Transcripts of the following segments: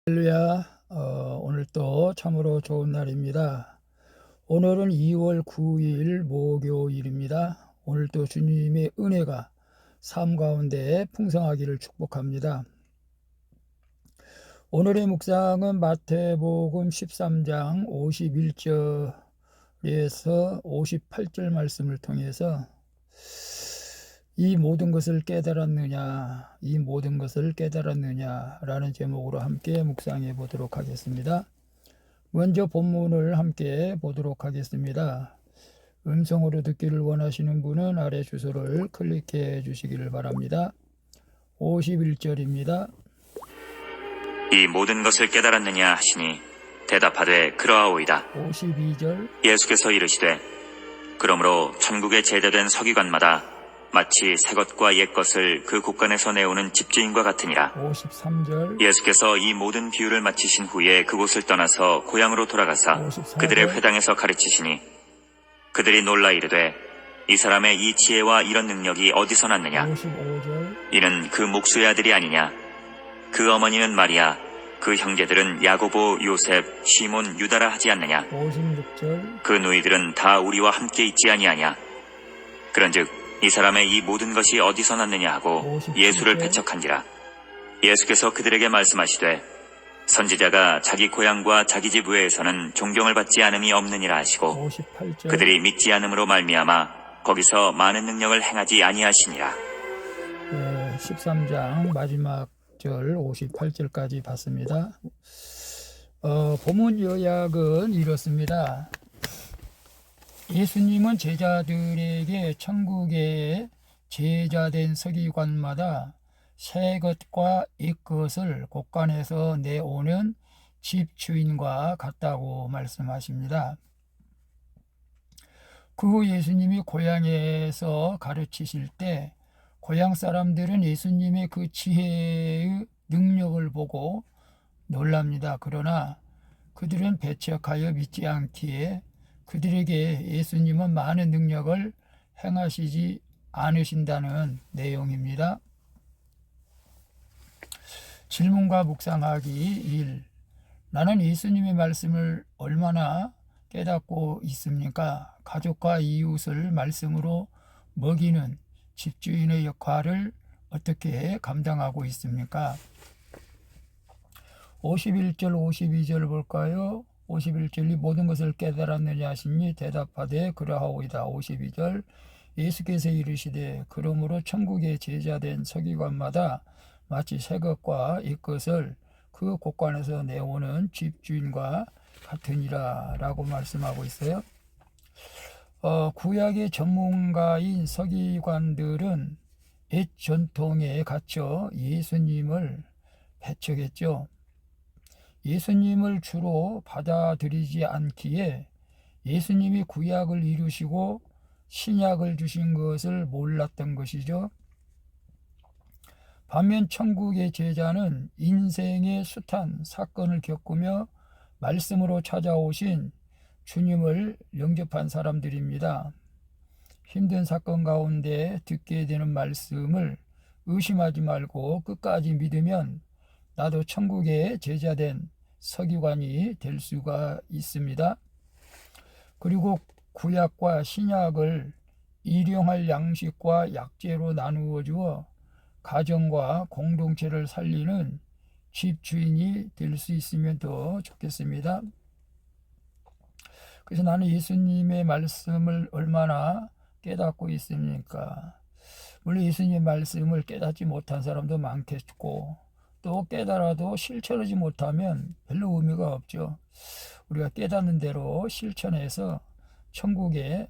할렐루야. 오늘 또 참으로 좋은 날입니다. 오늘은 2월 9일 목요일입니다. 오늘도 주님의 은혜가 삶 가운데 풍성하기를 축복합니다. 오늘의 묵상은 마태복음 13장 51절에서 58절 말씀을 통해서 이 모든 것을 깨달았느냐, 이 모든 것을 깨달았느냐 라는 제목으로 함께 묵상해 보도록 하겠습니다. 먼저 본문을 함께 보도록 하겠습니다. 음성으로 듣기를 원하시는 분은 아래 주소를 클릭해 주시기를 바랍니다. 51절입니다. 이 모든 것을 깨달았느냐 하시니 대답하되 그러하오이다. 52절. 예수께서 이르시되 그러므로 천국에 제자된 서기관마다 마치 새 것과 옛 것을 그 곳간에서 내오는 집주인과 같으니라. 53절. 예수께서 이 모든 비유를 마치신 후에 그곳을 떠나서 고향으로 돌아가사 54절. 그들의 회당에서 가르치시니 그들이 놀라 이르되 이 사람의 이 지혜와 이런 능력이 어디서 났느냐. 55절. 이는 그 목수의 아들이 아니냐. 그 어머니는 마리아, 그 형제들은 야고보, 요셉, 시몬, 유다라 하지 않느냐. 56절. 그 누이들은 다 우리와 함께 있지 아니하냐. 그런즉 이 사람의 이 모든 것이 어디서 났느냐 하고 57절. 예수를 배척한지라. 예수께서 그들에게 말씀하시되 선지자가 자기 고향과 자기 집 외에서는 존경을 받지 않음이 없느니라 하시고 58절. 그들이 믿지 않음으로 말미암아 거기서 많은 능력을 행하지 아니하시니라. 13장 마지막 절 58절까지 봤습니다. 본문 요약은 이렇습니다. 예수님은 제자들에게 천국의 제자된 서기관마다 새 것과 옛 것을 곳간에서 내오는 집주인과 같다고 말씀하십니다. 그 후 예수님이 고향에서 가르치실 때 고향 사람들은 예수님의 그 지혜의 능력을 보고 놀랍니다. 그러나 그들은 배척하여 믿지 않기에 그들에게 예수님은 많은 능력을 행하시지 않으신다는 내용입니다. 질문과 묵상하기 1. 나는 예수님의 말씀을 얼마나 깨닫고 있습니까? 가족과 이웃을 말씀으로 먹이는 집주인의 역할을 어떻게 감당하고 있습니까? 51절 52절 볼까요? 51절 이 모든 것을 깨달았느냐 하시니 대답하되 그러하오이다. 52절 예수께서 이르시되 그러므로 천국의 제자된 서기관마다 마치 새 것과 옛 것을 그 곳간에서 내오는 집주인과 같으니라 라고 말씀하고 있어요. 구약의 전문가인 서기관들은 옛 전통에 갇혀 예수님을 배척했죠. 예수님을 주로 받아들이지 않기에 예수님이 구약을 이루시고 신약을 주신 것을 몰랐던 것이죠. 반면 천국의 제자는 인생의 숱한 사건을 겪으며 말씀으로 찾아오신 주님을 영접한 사람들입니다. 힘든 사건 가운데 듣게 되는 말씀을 의심하지 말고 끝까지 믿으면 나도 천국의 제자된 서기관이 될 수가 있습니다. 그리고 구약과 신약을 일용할 양식과 약재로 나누어 주어 가정과 공동체를 살리는 집주인이 될 수 있으면 더 좋겠습니다. 그래서 나는 예수님의 말씀을 얼마나 깨닫고 있습니까? 물론 예수님의 말씀을 깨닫지 못한 사람도 많겠고 또 깨달아도 실천하지 못하면 별로 의미가 없죠. 우리가 깨닫는 대로 실천해서 천국의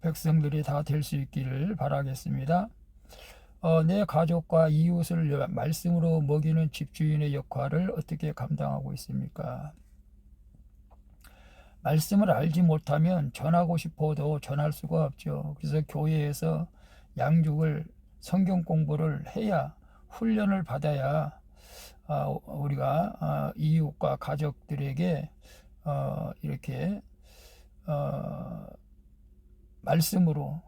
백성들이 다 될 수 있기를 바라겠습니다. 내 가족과 이웃을 말씀으로 먹이는 집주인의 역할을 어떻게 감당하고 있습니까? 말씀을 알지 못하면 전하고 싶어도 전할 수가 없죠. 그래서 교회에서 양육을 성경 공부를 해야 훈련을 받아야 우리가 이웃과 가족들에게 이렇게 말씀으로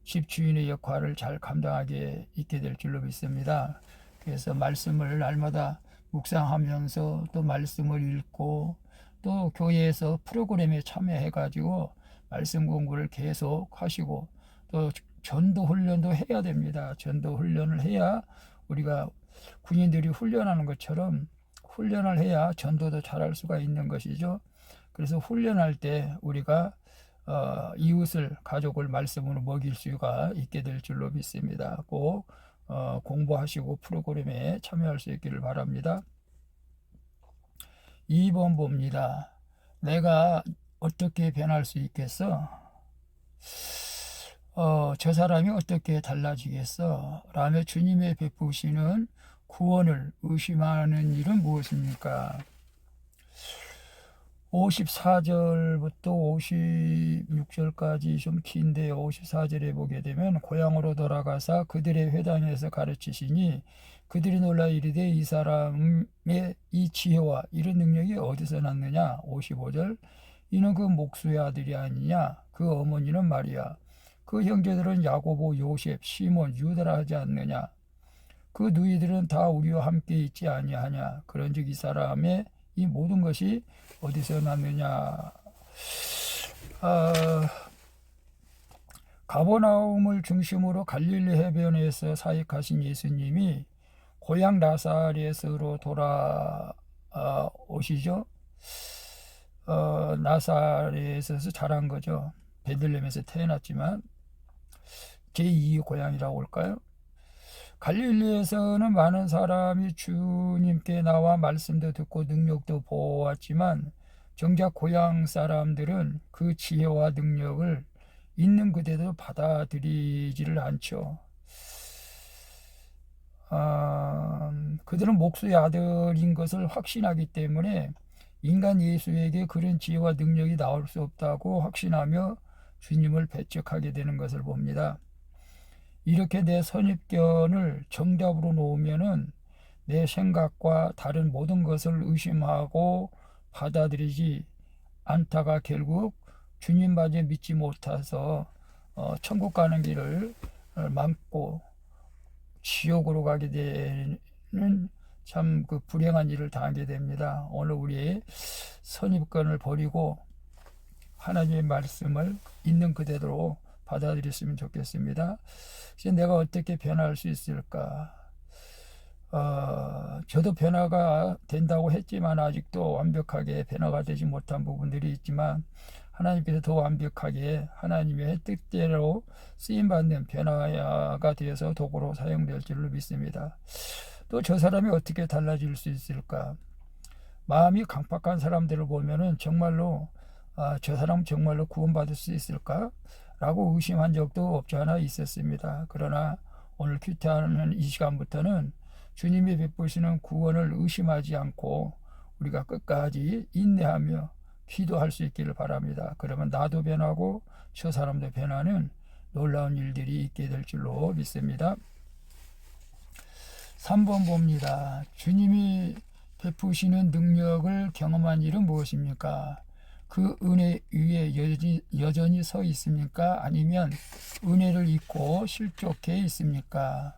집주인의 역할을 잘 감당하게 있게 될 줄로 믿습니다. 그래서 말씀을 날마다 묵상하면서 또 말씀을 읽고 또 교회에서 프로그램에 참여해가지고 말씀 공부를 계속 하시고 또 전도 훈련도 해야 됩니다. 전도 훈련을 해야 우리가 군인들이 훈련하는 것처럼 훈련을 해야 전도도 잘할 수가 있는 것이죠. 그래서 훈련할 때 우리가 이웃을 가족을 말씀으로 먹일 수가 있게 될 줄로 믿습니다. 꼭 공부하시고 프로그램에 참여할 수 있기를 바랍니다. 2번 봅니다. 내가 어떻게 변할 수 있겠어? 저 사람이 어떻게 달라지겠어? 라며 주님의 베푸시는 구원을 의심하는 일은 무엇입니까? 54절부터 56절까지 좀 긴데요. 54절에 보게 되면 고향으로 돌아가사 그들의 회당에서 가르치시니 그들이 놀라 이르되 이 사람의 이 지혜와 이런 능력이 어디서 났느냐. 55절 이는 그 목수의 아들이 아니냐. 그 어머니는 마리아 그 형제들은 야고보 요셉 시몬 유다라 하지 않느냐. 그 누이들은 다 우리와 함께 있지 아니하냐. 그런즉 이 사람의 이 모든 것이 어디서 났느냐. 가버나움을 중심으로 갈릴리 해변에서 사역하신 예수님이 고향 나사렛으로 돌아오시죠. 나사렛에서 자란 거죠. 베들레헴에서 태어났지만 제2의 고향이라고 할까요? 갈릴리에서는 많은 사람이 주님께 나와 말씀도 듣고 능력도 보았지만 정작 고향 사람들은 그 지혜와 능력을 있는 그대로 받아들이지를 않죠. 그들은 목수의 아들인 것을 확신하기 때문에 인간 예수에게 그런 지혜와 능력이 나올 수 없다고 확신하며 주님을 배척하게 되는 것을 봅니다. 이렇게 내 선입견을 정답으로 놓으면은 내 생각과 다른 모든 것을 의심하고 받아들이지 않다가 결국 주님마저 믿지 못해서 천국 가는 길을 막고 지옥으로 가게 되는 참 그 불행한 일을 당하게 됩니다. 오늘 우리의 선입견을 버리고 하나님의 말씀을 있는 그대로 받아들였으면 좋겠습니다. 이제 내가 어떻게 변할 수 있을까? 저도 변화가 된다고 했지만 아직도 완벽하게 변화가 되지 못한 부분들이 있지만 하나님께서 더 완벽하게 하나님의 뜻대로 쓰임받는 변화가 되어서 도구로 사용될 줄로 믿습니다. 또 저 사람이 어떻게 달라질 수 있을까? 마음이 강팍한 사람들을 보면은 정말로 저 사람 정말로 구원받을 수 있을까? 라고 의심한 적도 없지 않아 있었습니다. 그러나 오늘 큐티하는 이 시간부터는 주님이 베푸시는 구원을 의심하지 않고 우리가 끝까지 인내하며 기도할 수 있기를 바랍니다. 그러면 나도 변하고 저 사람도 변하는 놀라운 일들이 있게 될 줄로 믿습니다. 3번 봅니다. 주님이 베푸시는 능력을 경험한 일은 무엇입니까? 그 은혜 위에 여전히 서 있습니까? 아니면 은혜를 잊고 실족해 있습니까?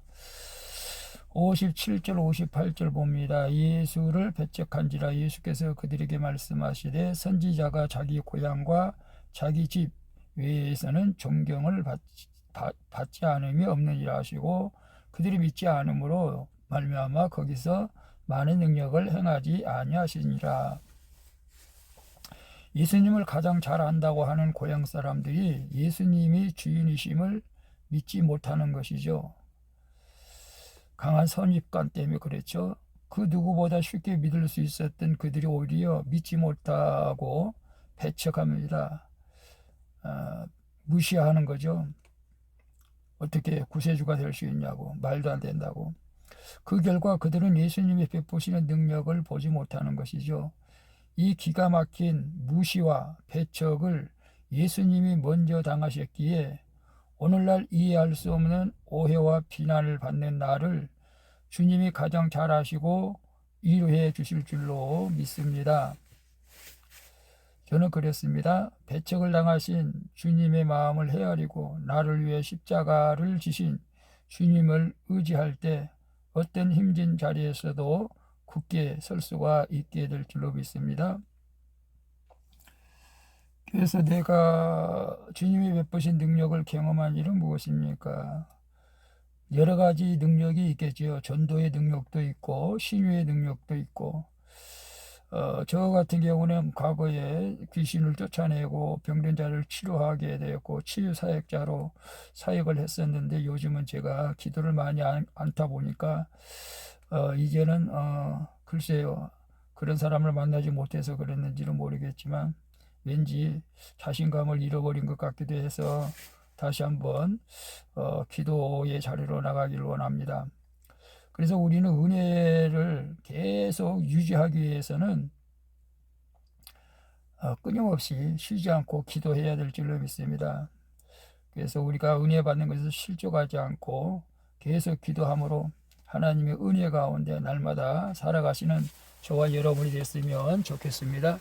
57절 58절 봅니다. 예수를 배척한지라 예수께서 그들에게 말씀하시되 선지자가 자기 고향과 자기 집 외에서는 존경을 받지 않음이 없느니라 하시고 그들이 믿지 않으므로 말미암아 거기서 많은 능력을 행하지 아니하시니라. 예수님을 가장 잘 안다고 하는 고향 사람들이 예수님이 주인이심을 믿지 못하는 것이죠. 강한 선입관 때문에 그랬죠. 그 누구보다 쉽게 믿을 수 있었던 그들이 오히려 믿지 못하고 배척합니다. 무시하는 거죠. 어떻게 구세주가 될 수 있냐고, 말도 안 된다고. 그 결과 그들은 예수님이 베푸시는 능력을 보지 못하는 것이죠. 이 기가 막힌 무시와 배척을 예수님이 먼저 당하셨기에 오늘날 이해할 수 없는 오해와 비난을 받는 나를 주님이 가장 잘 아시고 위로해 주실 줄로 믿습니다. 저는 그랬습니다. 배척을 당하신 주님의 마음을 헤아리고 나를 위해 십자가를 지신 주님을 의지할 때 어떤 힘든 자리에서도 굳게 설 수가 있게 될 줄로 믿습니다. 그래서 내가 주님이 베푸신 능력을 경험한 일은 무엇입니까? 여러 가지 능력이 있겠지요. 전도의 능력도 있고 신유의 능력도 있고 저 같은 경우는 과거에 귀신을 쫓아내고 병든 자를 치료하게 되었고 치유사역자로 사역을 했었는데 요즘은 제가 기도를 많이 않다 보니까 이제는 글쎄요. 그런 사람을 만나지 못해서 그랬는지는 모르겠지만 왠지 자신감을 잃어버린 것 같기도 해서 다시 한번 기도의 자리로 나가기를 원합니다. 그래서 우리는 은혜를 계속 유지하기 위해서는 끊임없이 쉬지 않고 기도해야 될 줄로 믿습니다. 그래서 우리가 은혜 받는 것을 실족하지 않고 계속 기도함으로 하나님의 은혜 가운데 날마다 살아가시는 저와 여러분이 됐으면 좋겠습니다.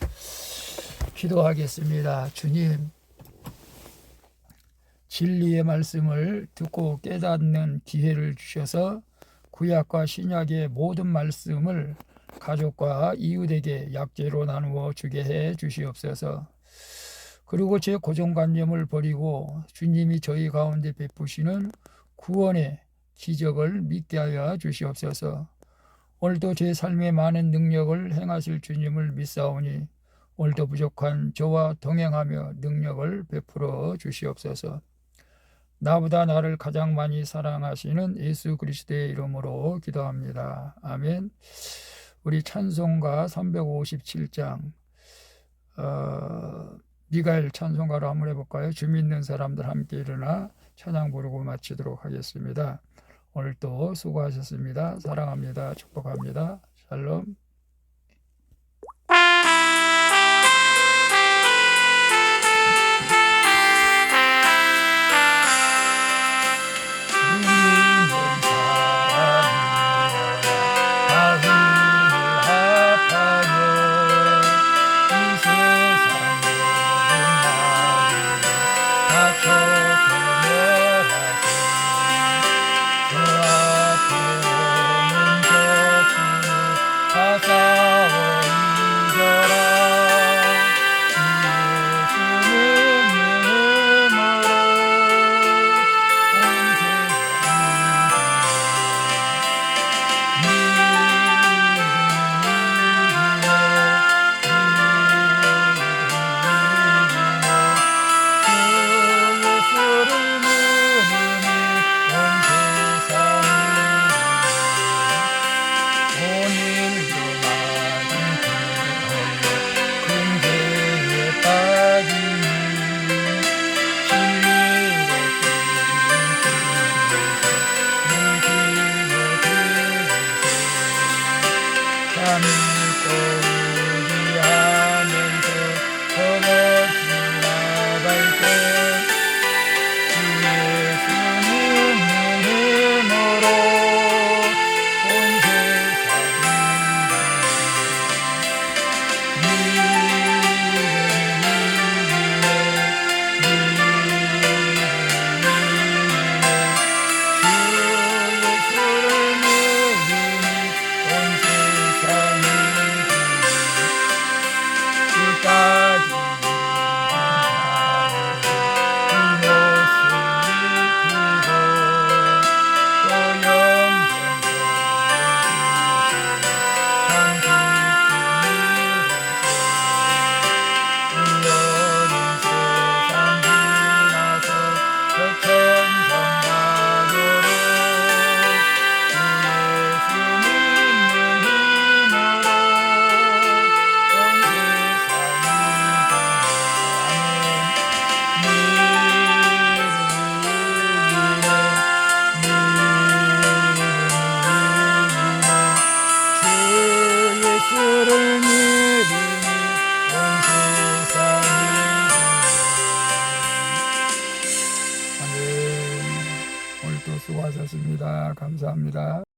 기도하겠습니다. 주님, 진리의 말씀을 듣고 깨닫는 기회를 주셔서 구약과 신약의 모든 말씀을 가족과 이웃에게 약재로 나누어 주게 해 주시옵소서. 그리고 제 고정관념을 버리고 주님이 저희 가운데 베푸시는 구원의 기적을 믿게 하여 주시옵소서. 오늘도 제 삶에 많은 능력을 행하실 주님을 믿사오니 오늘도 부족한 저와 동행하며 능력을 베풀어 주시옵소서. 나보다 나를 가장 많이 사랑하시는 예수 그리스도의 이름으로 기도합니다. 아멘. 우리 찬송가 357장 미가엘 찬송가로 한번 해볼까요? 주 믿는 사람들 함께 일어나 찬양 부르고 마치도록 하겠습니다. 오늘도 수고하셨습니다. 사랑합니다. 축복합니다. 샬롬.